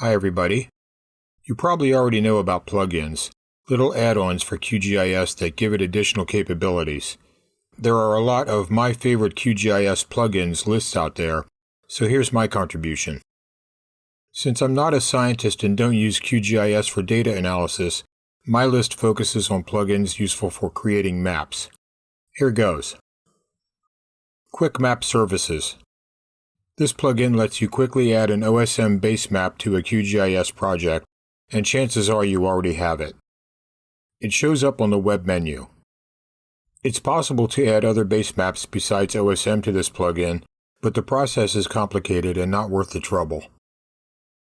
Hi everybody. You probably already know about plugins, little add-ons for QGIS that give it additional capabilities. There are a lot of my favorite QGIS plugins lists out there, so here's my contribution. Since I'm not a scientist and don't use QGIS for data analysis, my list focuses on plugins useful for creating maps. Here goes. QuickMapServices. This plugin lets you quickly add an OSM base map to a QGIS project, and chances are you already have it. It shows up on the web menu. It's possible to add other base maps besides OSM to this plugin, but the process is complicated and not worth the trouble.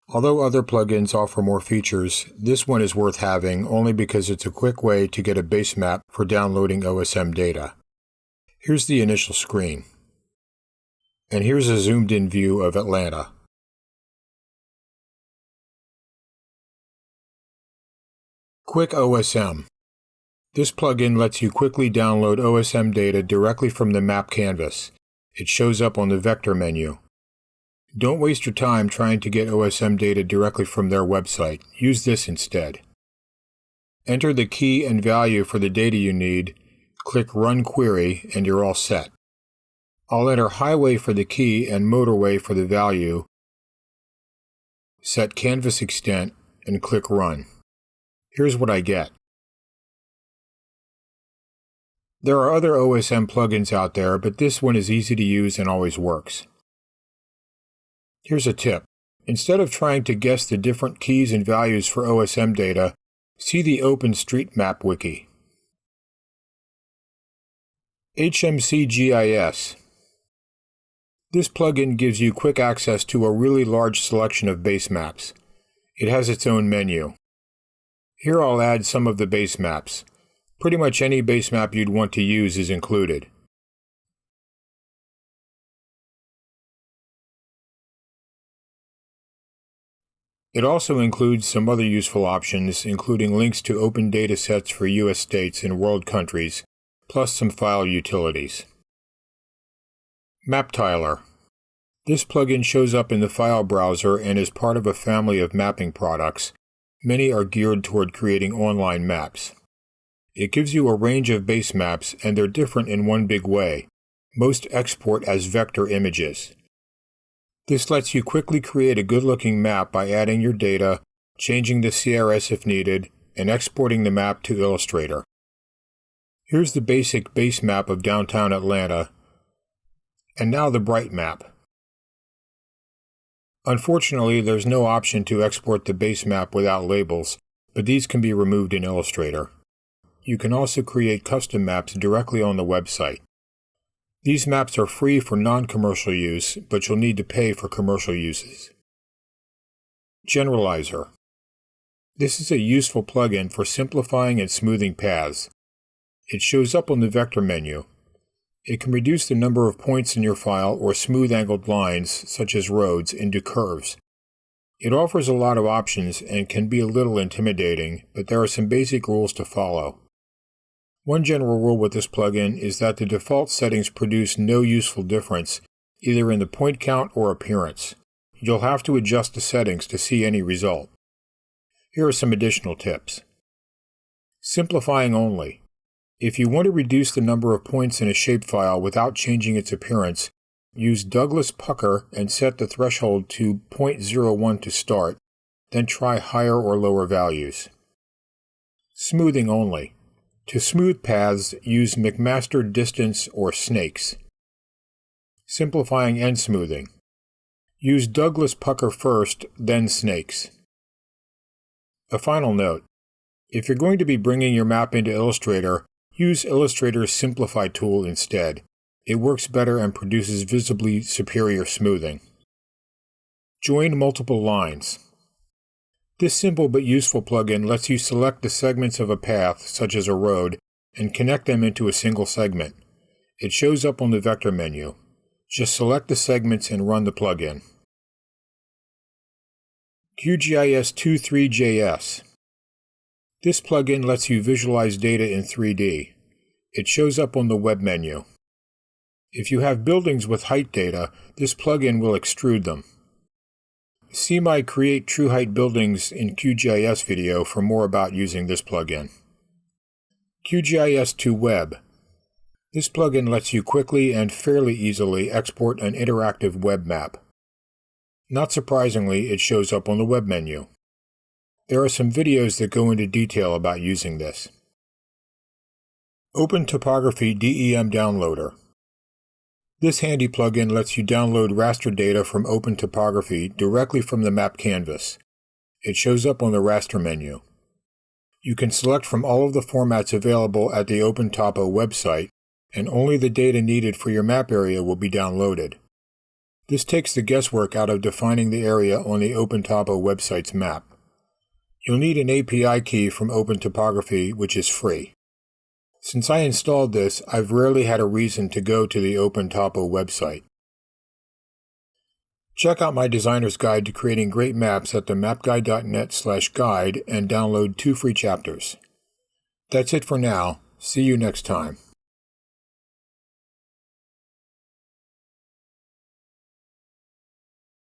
Although other plugins offer more features, this one is worth having only because it's a quick way to get a base map for downloading OSM data. Here's the initial screen. And here's a zoomed-in view of Atlanta. QuickOSM. This plugin lets you quickly download OSM data directly from the map canvas. It shows up on the vector menu. Don't waste your time trying to get OSM data directly from their website. Use this instead. Enter the key and value for the data you need, click Run Query, and you're all set. I'll enter highway for the key and motorway for the value, set canvas extent, and click Run. Here's what I get. There are other OSM plugins out there, but this one is easy to use and always works. Here's a tip. Instead of trying to guess the different keys and values for OSM data, see the OpenStreetMap wiki. HMCGIS. This plugin gives you quick access to a really large selection of base maps. It has its own menu. Here I'll add some of the base maps. Pretty much any base map you'd want to use is included. It also includes some other useful options, including links to open datasets for US states and world countries, plus some file utilities. MapTiler. This plugin shows up in the file browser and is part of a family of mapping products. Many are geared toward creating online maps. It gives you a range of base maps, and they're different in one big way. Most export as vector images. This lets you quickly create a good-looking map by adding your data, changing the CRS if needed, and exporting the map to Illustrator. Here's the basic base map of downtown Atlanta, and now the bright map. Unfortunately, there's no option to export the base map without labels, but these can be removed in Illustrator. You can also create custom maps directly on the website. These maps are free for non-commercial use, but you'll need to pay for commercial uses. Generalizer. This is a useful plugin for simplifying and smoothing paths. It shows up on the vector menu. It can reduce the number of points in your file or smooth angled lines, such as roads, into curves. It offers a lot of options and can be a little intimidating, but there are some basic rules to follow. One general rule with this plugin is that the default settings produce no useful difference, either in the point count or appearance. You'll have to adjust the settings to see any result. Here are some additional tips. Simplifying only. If you want to reduce the number of points in a shapefile without changing its appearance, use Douglas Pucker and set the threshold to 0.01 to start, then try higher or lower values. Smoothing only. To smooth paths, use McMaster Distance or Snakes. Simplifying and smoothing. Use Douglas Pucker first, then Snakes. A final note. If you're going to be bringing your map into Illustrator, use Illustrator's Simplify tool instead. It works better and produces visibly superior smoothing. Join multiple lines. This simple but useful plugin lets you select the segments of a path, such as a road, and connect them into a single segment. It shows up on the vector menu. Just select the segments and run the plugin. QGIS 23JS. This plugin lets you visualize data in 3D. It shows up on the web menu. If you have buildings with height data, this plugin will extrude them. See my Create True Height Buildings in QGIS video for more about using this plugin. QGIS to Web. This plugin lets you quickly and fairly easily export an interactive web map. Not surprisingly, it shows up on the web menu. There are some videos that go into detail about using this. OpenTopography DEM Downloader. This handy plugin lets you download raster data from OpenTopography directly from the map canvas. It shows up on the raster menu. You can select from all of the formats available at the OpenTopo website, and only the data needed for your map area will be downloaded. This takes the guesswork out of defining the area on the OpenTopo website's map. You'll need an API key from OpenTopography, which is free. Since I installed this, I've rarely had a reason to go to the OpenTopo website. Check out my designer's guide to creating great maps at the mapguide.net/guide and download 2 free chapters. That's it for now. See you next time.